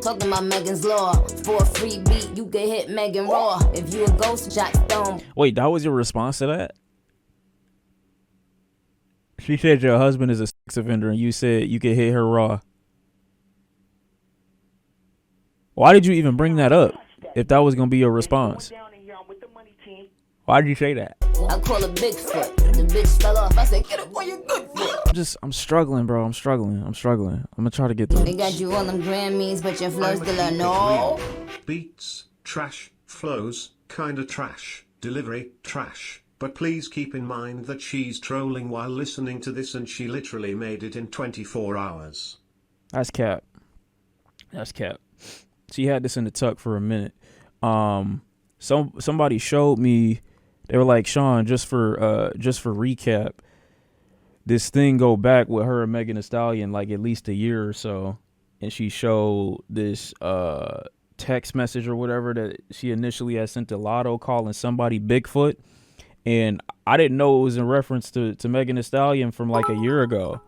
Talking about Megan's Law. For a free beat, you can hit Megan Raw. If you a ghost, Jack Stone. Wait, that was your response to that? She said your husband is a sex offender and you said you could hit her raw. Why did you even bring that up if that was going to be your response? Why did you say that? I call her Bigfoot. The bitch fell off. I said, get up on your good foot. I'm struggling, bro. I'm struggling. I'm going to try to get through. They got you on them Grammys, but your flow's still a no. Beats, trash, flows, kinda trash, delivery, trash. But please keep in mind that she's trolling while listening to this and she literally made it in 24 hours. That's cap. That's cap. She had this in the tuck for a minute. Somebody showed me, they were like, Sean, just for recap, this thing go back with her and Megan Thee Stallion like at least a year or so. And she showed this text message or whatever that she initially had sent to Lotto calling somebody Bigfoot. And I didn't know it was in reference to Megan Thee Stallion from like a year ago.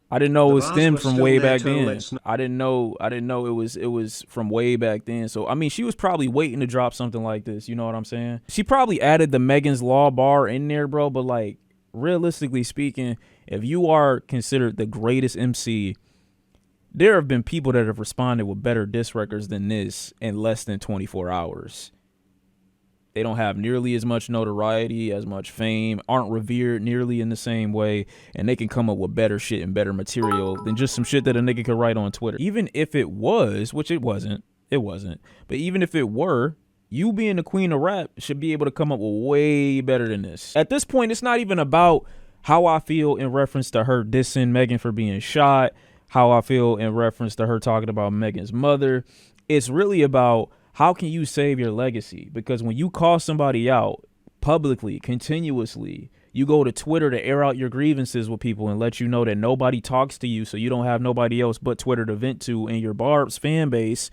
I didn't know it was stemmed from way back then. I didn't know it was from way back then. So I mean, she was probably waiting to drop something like this. You know what I'm saying? She probably added the Megan's Law bar in there, bro. But like, realistically speaking, if you are considered the greatest MC, there have been people that have responded with better diss records than this in less than 24 hours. They don't have nearly as much notoriety, as much fame, aren't revered nearly in the same way, and they can come up with better shit and better material than just some shit that a nigga could write on Twitter. Even if it was, which it wasn't, but even if it were, you being the queen of rap should be able to come up with way better than this. At this point, it's not even about how I feel in reference to her dissing Megan for being shot, how I feel in reference to her talking about Megan's mother. It's really about how can you save your legacy? Because when you call somebody out publicly, continuously, you go to Twitter to air out your grievances with people and let you know that nobody talks to you, so you don't have nobody else but Twitter to vent to in your Barb's fan base.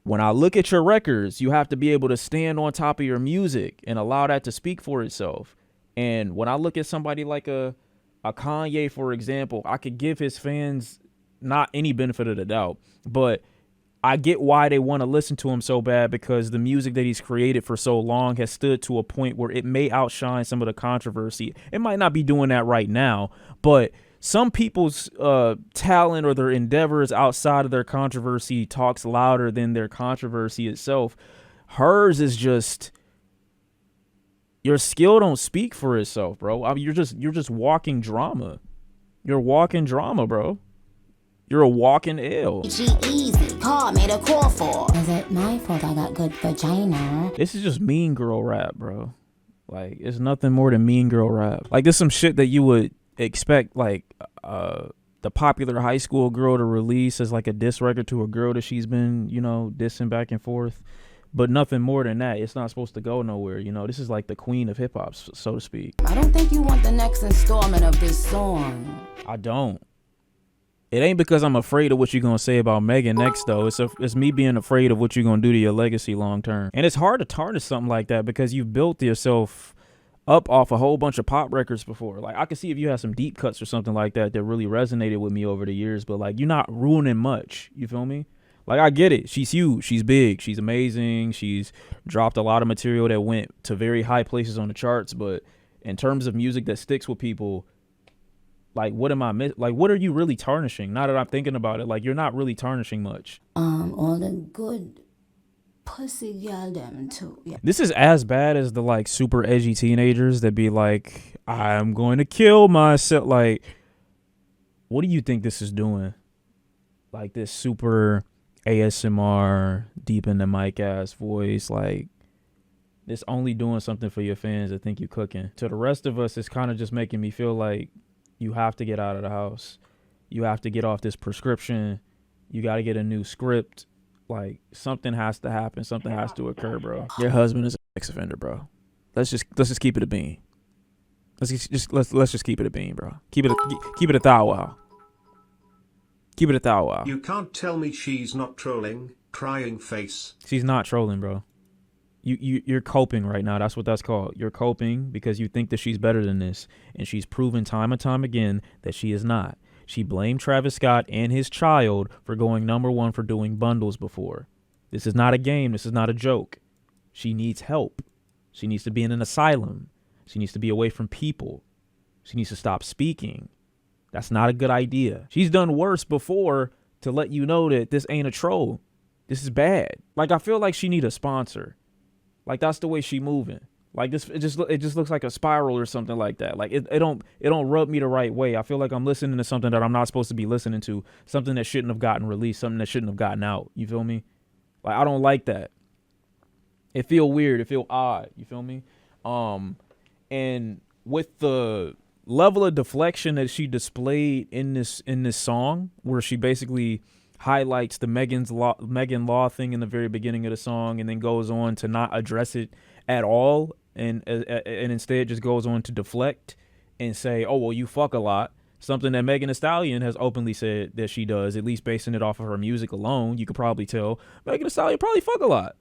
When I look at your records, you have to be able to stand on top of your music and allow that to speak for itself. And when I look at somebody like a Kanye, for example, I could give his fans not any benefit of the doubt, but I get why they want to listen to him so bad, because the music that he's created for so long has stood to a point where it may outshine some of the controversy. It might not be doing that right now, but some people's talent or their endeavors outside of their controversy talks louder than their controversy itself. Hers is just, your skill don't speak for itself, bro. I mean, you're just walking drama. You're walking drama, bro. You're a walking ill. Easy. Paul made a call for. Is it my fault I got good vagina? This is just mean girl rap, bro. Like, it's nothing more than mean girl rap. Like, this some shit that you would expect, like, the popular high school girl to release as like a diss record to a girl that she's been, you know, dissing back and forth. But nothing more than that. It's not supposed to go nowhere. You know, this is like the queen of hip hop, so to speak. I don't think you want the next installment of this song. I don't. It ain't because I'm afraid of what you're going to say about Megan next, though. It's me being afraid of what you're going to do to your legacy long term. And it's hard to tarnish something like that because you've built yourself up off a whole bunch of pop records before. Like, I could see if you had some deep cuts or something like that that really resonated with me over the years, but like, you're not ruining much. You feel me? Like, I get it. She's huge. She's big. She's amazing. She's dropped a lot of material that went to very high places on the charts. But in terms of music that sticks with people, like, what am I like, what are you really tarnishing? Now that I'm thinking about it, like, you're not really tarnishing much. All the good pussy girl them too. Yeah. This is as bad as the like super edgy teenagers that be like, I'm going to kill myself. Like, what do you think this is doing? Like, this super ASMR, deep in the mic ass voice, like, this only doing something for your fans that think you cooking. To the rest of us, it's kind of just making me feel like you have to get out of the house. You have to get off this prescription. You got to get a new script. Like, something has to happen. Something has to occur, bro. Your husband is a sex offender, bro. Let's just keep it a bean. Let's just keep it a bean, bro. Keep it a thou wow. Keep it a thou wow. You can't tell me she's not trolling. Crying face. She's not trolling, bro. You're coping right now. That's what that's called. You're coping because you think that she's better than this, and she's proven time and time again that she is not. She blamed Travis Scott and his child for going #1 for doing bundles before. This is not a game. This is not a joke. She needs help. She needs to be in an asylum. She needs to be away from people. She needs to stop speaking. That's not a good idea. She's done worse before to let you know that this ain't a troll. This is bad. Like, I feel like she need a sponsor. Like, that's the way she moving. Like, this, it just looks like a spiral or something like that. Like, it don't rub me the right way. I feel like I'm listening to something that I'm not supposed to be listening to, something that shouldn't have gotten released, something that shouldn't have gotten out. You feel me? Like, I don't like that. It feel weird. It feel odd. You feel me? And with the level of deflection that she displayed in this song, where she basically highlights the Megan Law thing in the very beginning of the song, and then goes on to not address it at all, and instead just goes on to deflect and say, "Oh well, you fuck a lot." Something that Megan Thee Stallion has openly said that she does, at least basing it off of her music alone. You could probably tell Megan Thee Stallion probably fuck a lot.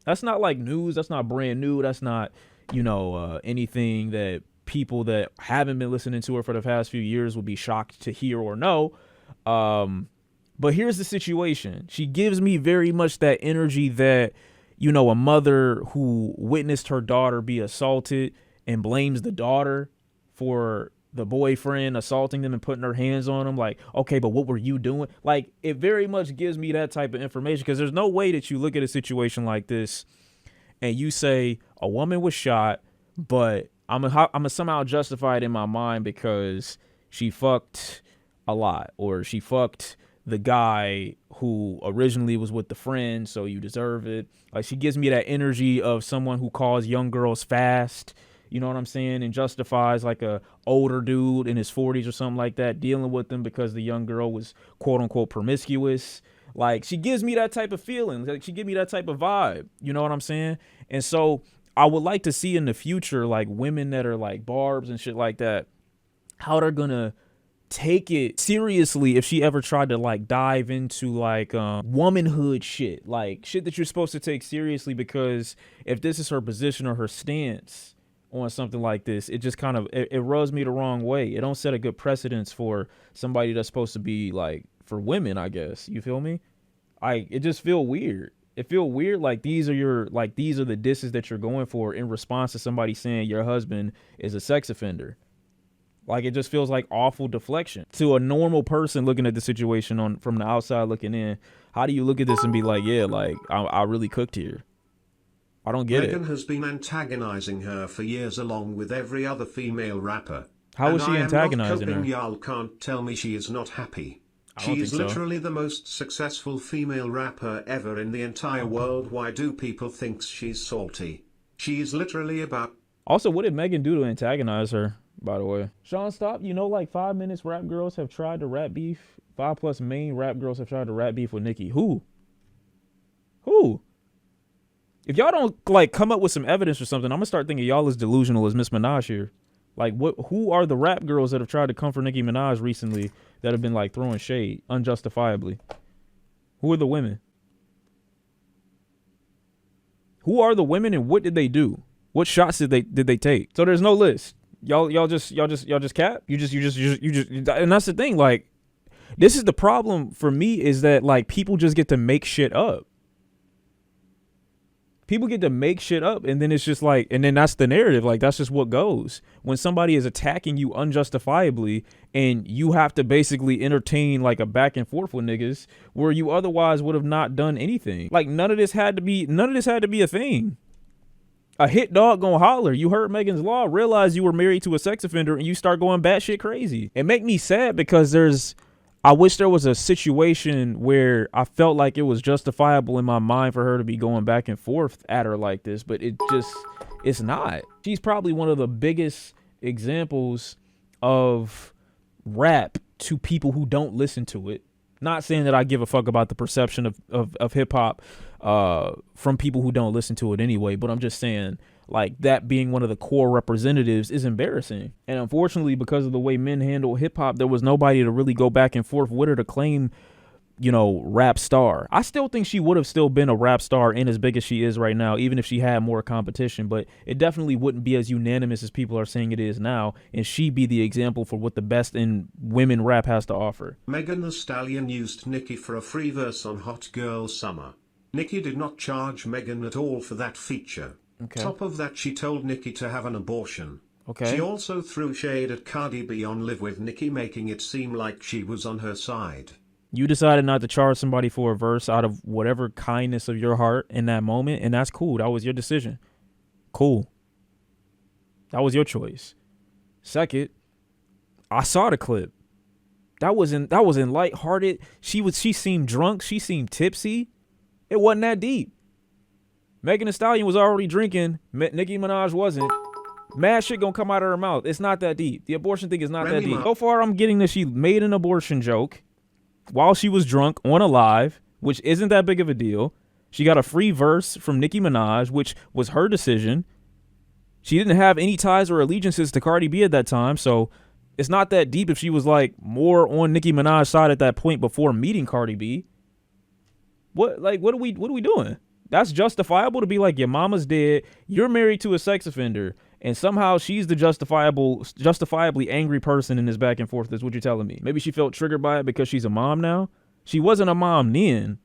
That's not like news. That's not brand new. That's not, anything that people that haven't been listening to her for the past few years will be shocked to hear or know. But here's the situation. She gives me very much that energy that, a mother who witnessed her daughter be assaulted and blames the daughter for the boyfriend assaulting them and putting her hands on them. Like, okay, but what were you doing? Like, it very much gives me that type of information, because there's no way that you look at a situation like this and you say a woman was shot, but I'm a somehow justify it in my mind because she fucked a lot, or she fucked the guy who originally was with the friend, so you deserve it. Like, she gives me that energy of someone who calls young girls fast, you know what I'm saying, and justifies like a older dude in his 40s or something like that dealing with them because the young girl was quote unquote promiscuous. Like, she gives me that type of feeling. Like, she gives me that type of vibe. You know what I'm saying? And so I would like to see in the future, like, women that are like Barbs and shit like that, how they're gonna take it seriously if she ever tried to like dive into like womanhood shit, like shit that you're supposed to take seriously, because if this is her position or her stance on something like this, it just kind of it rubs me the wrong way. It don't set a good precedence for somebody that's supposed to be like for women, I guess. You feel me? It just feel weird. It feel weird like these are the disses that you're going for in response to somebody saying your husband is a sex offender. Like, it just feels like awful deflection to a normal person looking at the situation from the outside looking in. How do you look at this and be like, yeah, like I really cooked here? I don't get Megan it. has been antagonizing her for years along with every other female rapper. How is she antagonizing her? Y'all can't tell me she is not happy. She is literally the most successful female rapper ever in the entire world. Why do people think she's salty? She is literally about... Also, what did Megan do to antagonize her, by the way? Sean, stop. Like 5 minutes rap girls have tried to rap beef. 5+ main rap girls have tried to rap beef with Nicki. Who? If y'all don't like come up with some evidence or something, I'm gonna start thinking y'all as delusional as Miss Minaj here. Like, who are the rap girls that have tried to come for Nicki Minaj recently that have been like throwing shade unjustifiably? Who are the women? Who are the women and what did they do? What shots did they take? So there's no list. Y'all just cap. You just and that's the thing. Like, this is the problem for me, is that like people just get to make shit up. People get to make shit up, and then it's just like, and then that's the narrative. Like, that's just what goes when somebody is attacking you unjustifiably, and you have to basically entertain like a back and forth with niggas where you otherwise would have not done anything. Like, none of this had to be a thing. A hit dog gonna holler. You heard Megan's Law, realize you were married to a sex offender, and you start going batshit crazy. It make me sad because I wish there was a situation where I felt like it was justifiable in my mind for her to be going back and forth at her like this, but it's not. She's probably one of the biggest examples of rap to people who don't listen to it. Not saying that I give a fuck about the perception of hip hop from people who don't listen to it anyway, but I'm just saying, like, that being one of the core representatives is embarrassing. And unfortunately, because of the way men handle hip hop, there was nobody to really go back and forth with her to claim rap star. I still think she would have still been a rap star and as big as she is right now, even if she had more competition, but it definitely wouldn't be as unanimous as people are saying it is now, and she be the example for what the best in women rap has to offer. Megan Thee Stallion used Nicki for a free verse on Hot Girl Summer. Nicki did not charge Megan at all for that feature. Okay. Top of that, she told Nicki to have an abortion. Okay. She also threw shade at Cardi B on Live with Nicki, making it seem like she was on her side. You decided not to charge somebody for a verse out of whatever kindness of your heart in that moment, and that's cool. That was your decision. Cool. That was your choice. Second, I saw the clip. That wasn't lighthearted. She seemed drunk. She seemed tipsy. It wasn't that deep. Megan Thee Stallion was already drinking. Nicki Minaj wasn't. Mad shit gonna come out of her mouth. It's not that deep. The abortion thing is not that deep. So far, I'm getting that she made an abortion joke while she was drunk on a live, which isn't that big of a deal. She got a free verse from Nicki Minaj, which was her decision. She didn't have any ties or allegiances to Cardi B at that time, so it's not that deep if she was like more on Nicki Minaj's side at that point before meeting Cardi B. What are we doing? That's justifiable to be like, your mama's dead, you're married to a sex offender, and somehow she's the justifiably angry person in this back and forth. That's what you're telling me. Maybe she felt triggered by it because she's a mom now. She wasn't a mom then.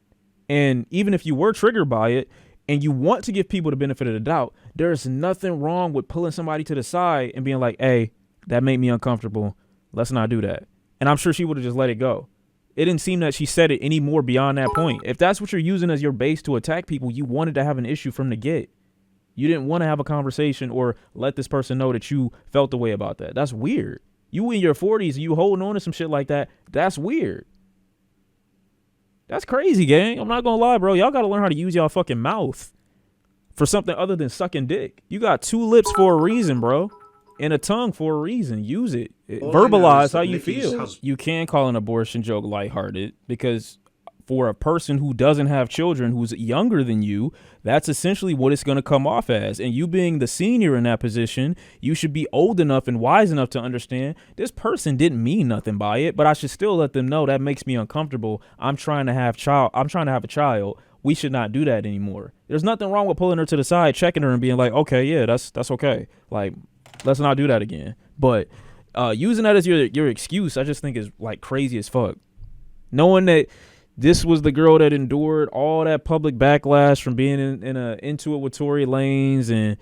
And even if you were triggered by it and you want to give people the benefit of the doubt, there's nothing wrong with pulling somebody to the side and being like, hey, that made me uncomfortable. Let's not do that. And I'm sure she would have just let it go. It didn't seem that she said it any more beyond that point. If that's what you're using as your base to attack people, you wanted to have an issue from the get. You didn't want to have a conversation or let this person know that you felt the way about that. That's weird. You in your 40s and you holding on to some shit like that. That's weird. That's crazy, gang. I'm not going to lie, bro. Y'all got to learn how to use y'all fucking mouth for something other than sucking dick. You got two lips for a reason, bro. And a tongue for a reason. Use it. Verbalize how you feel. You can call an abortion joke lighthearted because for a person who doesn't have children, who's younger than you, that's essentially what it's going to come off as. And you being the senior in that position, you should be old enough and wise enough to understand this person didn't mean nothing by it, but I should still let them know that makes me uncomfortable. I'm trying to have a child. We should not do that anymore. There's nothing wrong with pulling her to the side, checking her and being like, okay, yeah, that's okay. Like, let's not do that again. But using that as your excuse, I just think is like crazy as fuck. Knowing that this was the girl that endured all that public backlash from being into it with Tory Lanez and,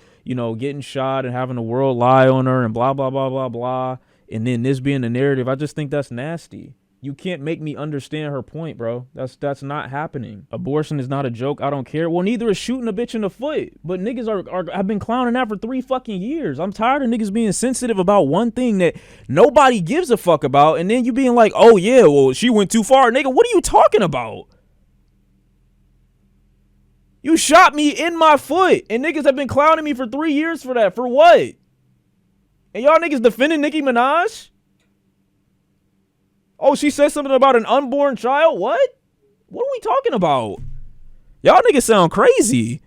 getting shot and having the world lie on her and blah, blah, blah, blah, blah. And then this being the narrative, I just think that's nasty. You can't make me understand her point, bro. That's not happening. Abortion is not a joke. I don't care. Well, neither is shooting a bitch in the foot. But niggas have been clowning that for 3 fucking years. I'm tired of niggas being sensitive about one thing that nobody gives a fuck about. And then you being like, oh yeah, well, she went too far. Nigga, what are you talking about? You shot me in my foot. And niggas have been clowning me for 3 years for that. For what? And y'all niggas defending Nicki Minaj? Oh, she said something about an unborn child? What? What are we talking about? Y'all niggas sound crazy.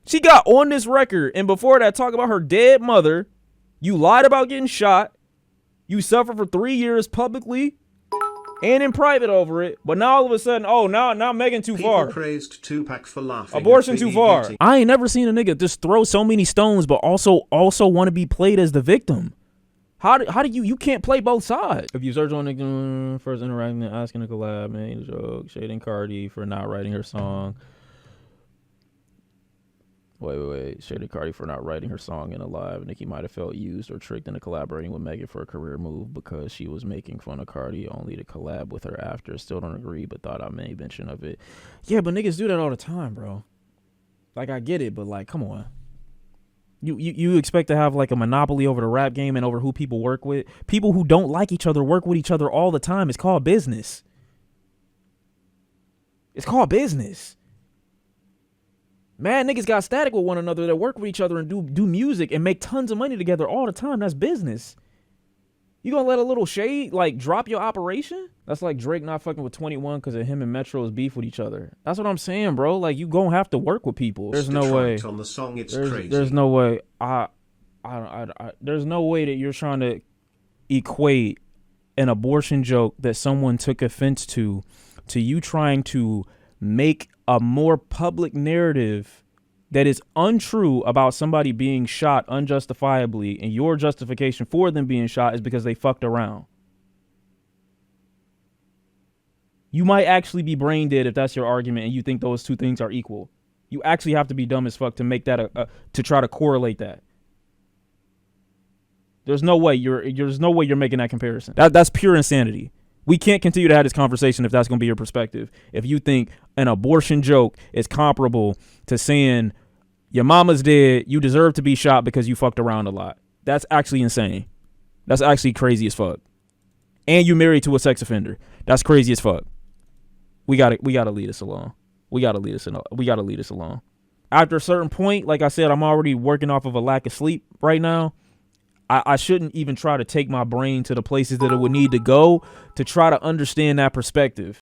She got on this record and before that talk about her dead mother. You lied about getting shot. You suffered for 3 years publicly and in private over it. But now all of a sudden, oh, now Megan too far. People praised Tupac for laughing. Abortion too far. I ain't never seen a nigga just throw so many stones but also want to be played as the victim. How do you can't play both sides? If you search on the first interacting and asking a collab, man, joke, shading Cardi for not writing her song. Wait. Shading Cardi for not writing her song in a live. Nicki might have felt used or tricked into collaborating with Megan for a career move because she was making fun of Cardi only to collab with her after. Still don't agree, but thought I made mention of it. Yeah, but niggas do that all the time, bro. Like, I get it, but like, come on. You expect to have like a monopoly over the rap game and over who people work with? People who don't like each other work with each other all the time. It's called business. It's called business. Mad niggas got static with one another that work with each other and do music and make tons of money together all the time. That's business. You gonna let a little shade like drop your operation? That's like Drake not fucking with 21 because of him and Metro's beef with each other. That's what I'm saying, bro. Like, you gonna have to work with people. There's no way. On the song, it's crazy. There's no way. There's no way that you're trying to equate an abortion joke that someone took offense to you trying to make a more public narrative that is untrue about somebody being shot unjustifiably, and your justification for them being shot is because they fucked around. You might actually be brain dead if that's your argument and you think those two things are equal. You actually have to be dumb as fuck to make that to try to correlate that. There's no way you're making that comparison. That's pure insanity. We can't continue to have this conversation if that's going to be your perspective. If you think an abortion joke is comparable to saying your mama's dead, you deserve to be shot because you fucked around a lot. That's actually insane. That's actually crazy as fuck. And you married to a sex offender. That's crazy as fuck. We gotta leave this alone. We gotta leave this alone. After a certain point, like I said, I'm already working off of a lack of sleep right now. I shouldn't even try to take my brain to the places that it would need to go to try to understand that perspective.